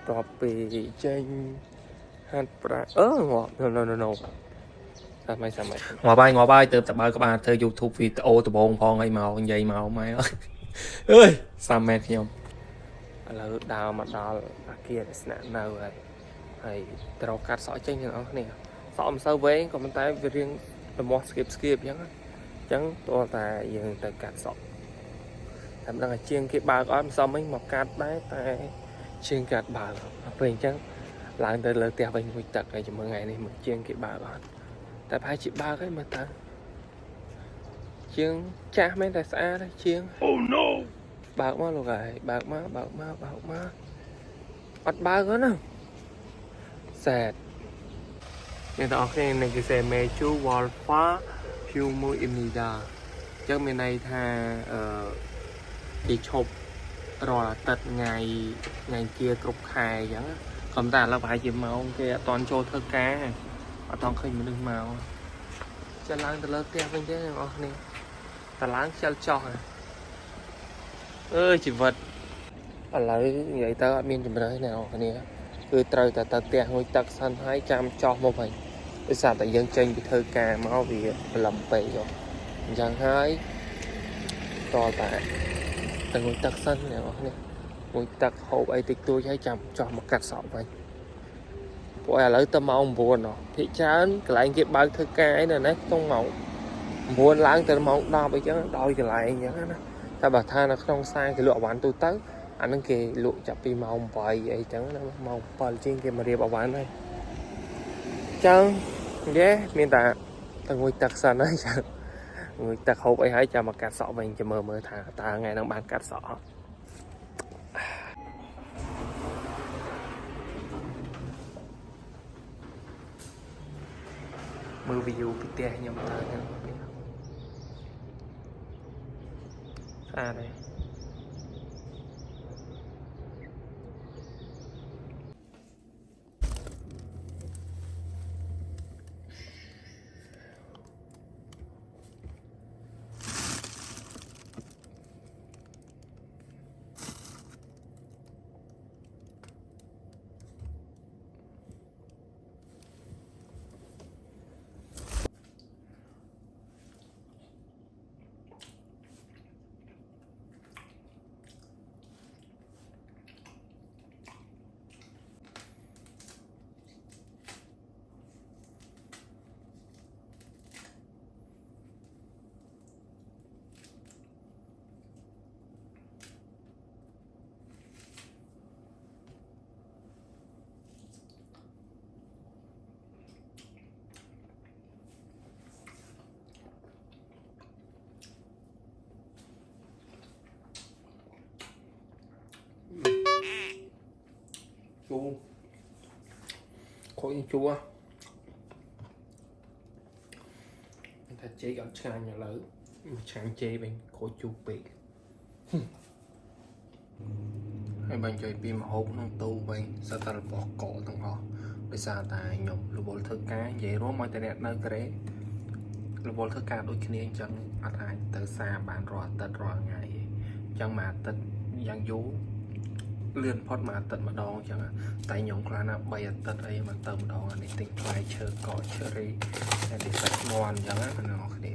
ต่อไปเจงฮันปลางอ no ทำไมngò bay từ tập ba các bạn theo YouTube video từ bồn phong hay màu dây màu mai ơi sao mẹ không ឥឡូវដើរមកដល់អាគារស្នាក់នៅហើយត្រូវកាត់សក់ចេញទាំងអស់គ្នាសក់មិនសូវវែងក៏ប៉ុន្តែវារៀងលមាស់ស្គៀបអញ្ចឹងតោះតែយើងទៅកាត់សក់តែមិនដឹងថាជាងគេបើកអត់មិនសមវិញមកកាត់ដែរតែជាងកាត់បើកពេលអញ្ចឹងឡើងទៅលើផ្ទះវិញមួយទឹកហើយជាមួយថ្ងៃនេះមកជាងគេបើកអត់តែប្រហែលជាបើកហើយមើលទៅជាងចាស់មែនតែស្អាតជាង Oh no បើកមកលោកហើយបើកមកអត់បើកណាសែតអ្នកទាំងអស់គ្នានឹងគេសេមេជូវ៉លហ្វាភីវមួយអ៊ីមីដាអញ្ចឹងមានន័យថាគេឈប់រាល់អាទិត្យថ្ងៃជាគ្រប់ខែអញ្ចឹងក៏តែឥឡូវប្រហែលជាម៉ោងគេអត់តន់ចូលធ្វើការអត់តន់ឃើញមនុស្សមកចាឡើងទៅលើផ្ទះវិញទេអ្នកទាំងអស់គ្នាតែឡើងខ្ជិលចោះជីវិតឥឡូវនិយាយទៅអត់មានជំរឿនណាអ្នកគ្នាគឺត្រូវតែទៅផ្ទះងុយទឹកសិនហើយចាំចោះមកវិញដោយសារតែយើងចេញពីធ្វើការមកវាប្រឡំពេកអញ្ចឹងហើយតតែទៅងុយទឹកសិនអ្នកគ្នាងុយទឹកហូបអីតិចតួចហើយចាំចោះមកកាត់សក់វិញពួកឥឡូវទៅម៉ោង 9 ភាគច្រើនកន្លែងគេបើកធ្វើការអីនៅនេះក្នុងម៉ោង 9 ឡើងទៅម៉ោង 10 អីចឹងដោយកន្លែងអញ្ចឹងណាតែបើថានៅក្នុងផ្សារគេលក់អវ៉ាន់ទូទៅអាហ្នឹងគេលក់ចាប់ពីម៉ោង 8 អីចឹងណាម៉ោង 7 ជាងគេមករៀបអវ៉ាន់ហើយចឹងយេមានតែទៅងុយទឹកសិនហើយចឹងងុយទឹកហូបអីហើយចាំមកកាត់សក់វិញចាំមើលថាតើថ្ងៃហ្នឹងបានកាត់សក់អត់មើល view ពីផ្ទះខ្ញុំតើហ្នឹងស្អាតទេខូចchúaថាជ័យអត់ឆ្ងាញ់ឥឡូវឆ្ងាញ់ជ័យវិញខូចជូរពេកហើយបាញ់ជួយពីម្ហូបក្នុងទូវិញសិតតែរបស់កកទាំងអស់ដោយសារតែខ្ញុំរវល់ធ្វើការនិយាយរួមមកតែអ្នកនៅកូរ៉េរវល់ធ្វើការដូចគ្នាអញ្ចឹងអត់អាចទៅសារបានរាល់អាទិត្យរាល់ថ្ងៃអញ្ចឹងមួយអាទិត្យយ៉ាងយូរលឿនផុតមួយអាទិត្យម្ដងអញ្ចឹងតែខ្ញុំខ្លះណា3អាទិត្យអីមិនទៅម្ដងនេះទិញផ្លែឈើកកឈើរីតែនេះសាច់មាន់អញ្ចឹងណាបងប្អូនគ្នា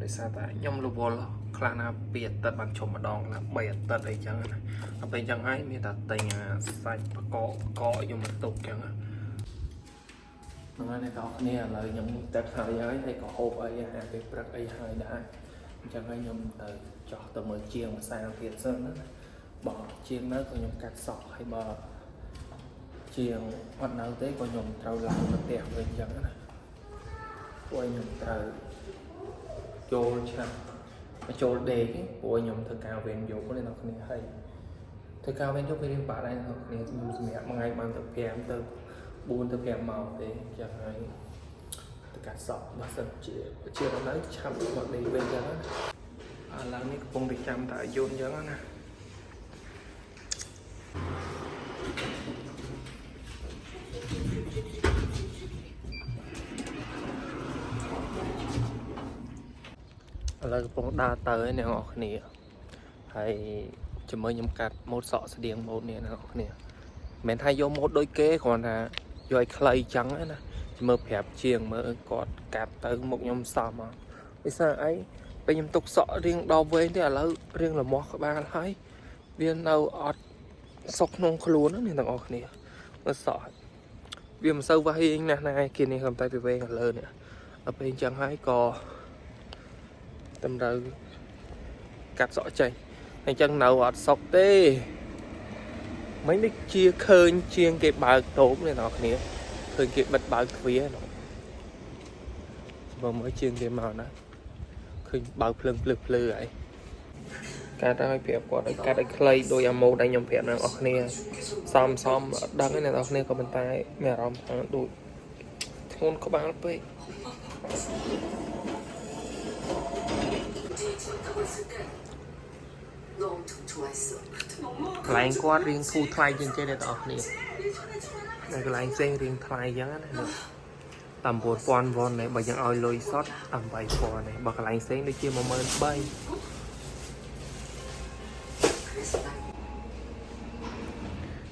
ដោយសារតែខ្ញុំរវល់ខ្លះណា2អាទិត្យបានជុំម្ដងណា3អាទិត្យអីចឹងណាដល់ពេលអញ្ចឹងហើយមានតែទិញសាច់បកខ្ញុំមកទុកអញ្ចឹងណាបងប្អូនអ្នកនរគ្នាឥឡូវខ្ញុំទឹកហើយក៏ហូបអីអាហារពេលព្រឹកអីហើយដែរអញ្ចឹងហើយខ្ញុំទៅចោះទៅមើលជាងភាសាទៀតសិនណាបើជាងនៅក៏ខ្ញុំកាត់សក់ហើយបើជាងអត់នៅទេក៏ខ្ញុំត្រូវឡើងទៅផ្ទះវិញអញ្ចឹងណាព្រោះខ្ញុំត្រូវចូលឆាប់ចូលដេកព្រោះខ្ញុំធ្វើការវេនយប់នេះអ្នកគ្នាហើយធ្វើការវេនយប់វារៀងបាក់ដែរអ្នកគ្នាខ្ញុំសម្រាប់មួយថ្ងៃបានទៅ5ទៅ4ទៅ5ម៉ោងទេអញ្ចឹងហើយទៅកាត់សក់បើសិនជានៅឆាប់មកដេកវិញអញ្ចឹងណាឥឡូវនេះកំពុងតែចាំតើយន្តអញ្ចឹងណាឥឡូវកំពុងដើរទៅអ្នកនរគ្នាហើយជាមួយខ្ញុំកាត់ម៉ូតសក់ស្តៀងម៉ូតនេះអ្នកនរគ្នា mình thay vô một đôi kế còn là vô ai clay trắng ấy nè mơ phẹp chiêng mơ cọt cạp tới một nhóm xòm mà bây giờ ấy bây nhóm tục sọ riêng đo với thì là riêng là mò các bạn thấy viên đâu ọt sọc nông luôn đó nên thằng ọt này nó sọ viên mà sâu vai nè này kia này cầm tay về là lơ nè ở bên chẳng hái cò tầm đầu cắt sọ chạy anh chân nào ọt sọc tê mấy cái chia khơi chiên cái bờ tốm này nọ nè khơi cái bật bờ phía nó vừa mới chiên cái màu đó khơi bờ phừng phừ vậy cá đó phèo qua đấy cá đấy clay đôi amo đây nhom phèo nó ở nè xóm đăng cái này ở nè có bên tay mẹ rong đôi thôn có bán vậy lại qua riêng thu thay trên chơi để ở nè này cái lại chơi riêng thay giá này được tầm 4,000 won này bởi những oi lôi sót tầm 7 won này bậc lại xem để chia một mơn bay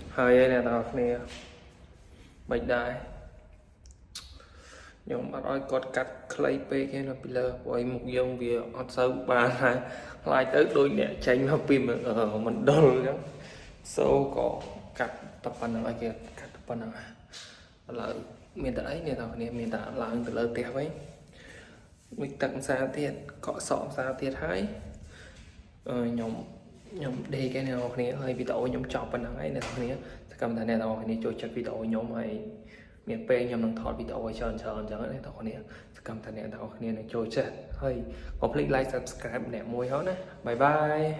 hơi này tao nè bệnh đại nhưng mà nói cột cắt clay pe cái là bây giờ bởi một dòng vì ở sâu ba này lại tới đôi nhẹ tránh mà pin ở mình đôi đó sâu có cắt tập phần ở kia cắt tập phần là miền đấy này tao nè miền đã là từ lớn đẹp ấy mình tặng xa thiệt cọ sọm xa thiệt hay nhóm đi cái nào này hơi bị tội nhóm chọc bên ấy này thôi nhé cầm thằng này đâu này cho chặt bị tội nhóm ấy miền pe nhóm đang thọt bị tội trơn chẳng này thôi nhé cầm thằng này đâu này cho chết hơi có click like subscribe nè môi hết nè bye bye